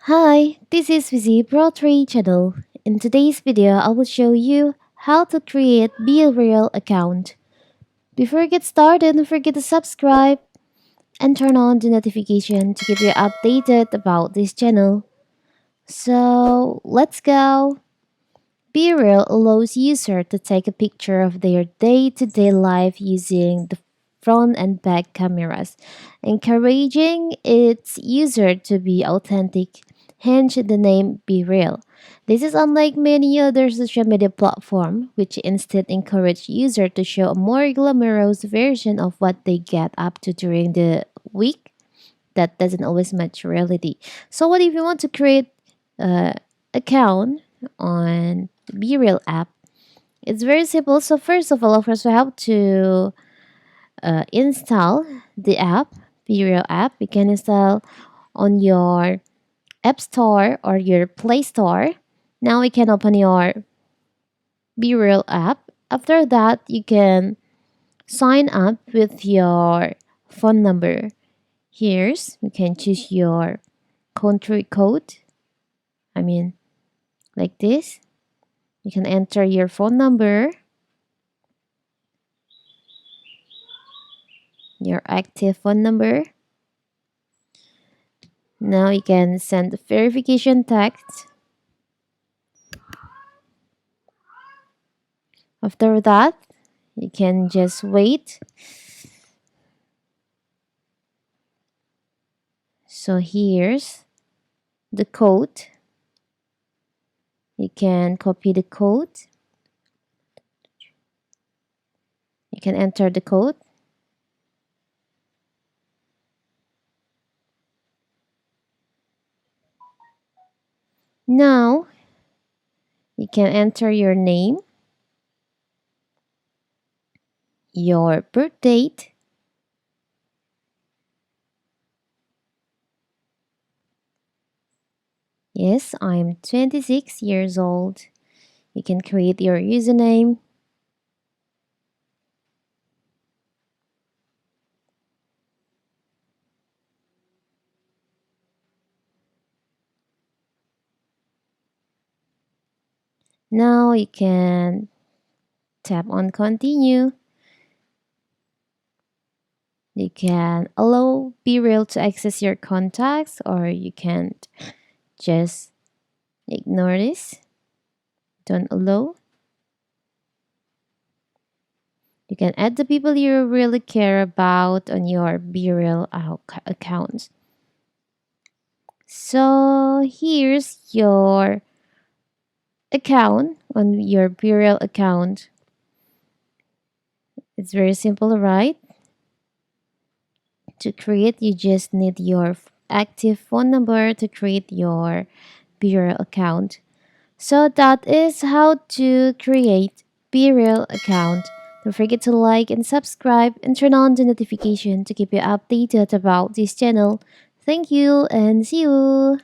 Hi, this is BeReal channel. In today's video, I will show you how to create BeReal account. Before we get started, don't forget to subscribe and turn on the notification to keep you updated about this channel. So let's go. BeReal allows user to take a picture of their day-to-day life using the front and back cameras, encouraging its user to be authentic, hence the name BeReal. This is unlike many other social media platforms, which instead encourage user to show a more glamorous version of what they get up to during the week that doesn't always match reality. So what if you want to create a account on the BeReal app? It's very simple. So first of course, we have to install the app, BeReal app. You can install on your App Store or your Play Store. Now you can open your BeReal app. After that, you can sign up with your phone number. Here's you can choose your country code. I mean, like this. You can enter your phone number, your active phone number. Now you can send the verification text. After that, you can just wait. So here's the code. You can copy the code. You can enter the code. Now, you can enter your name, your birth date, yes, I'm 26 years old. You can create your username. Now you can tap on continue. You can allow BeReal to access your contacts, or you can just ignore this. Don't allow. You can add the people you really care about on your BeReal account. So here's your account on your BeReal account. It's very simple, right? To create, you just need your active phone number to create your BeReal account. So that is how to create BeReal account. Don't forget to like and subscribe and turn on the notification to keep you updated about this channel. Thank you and see you.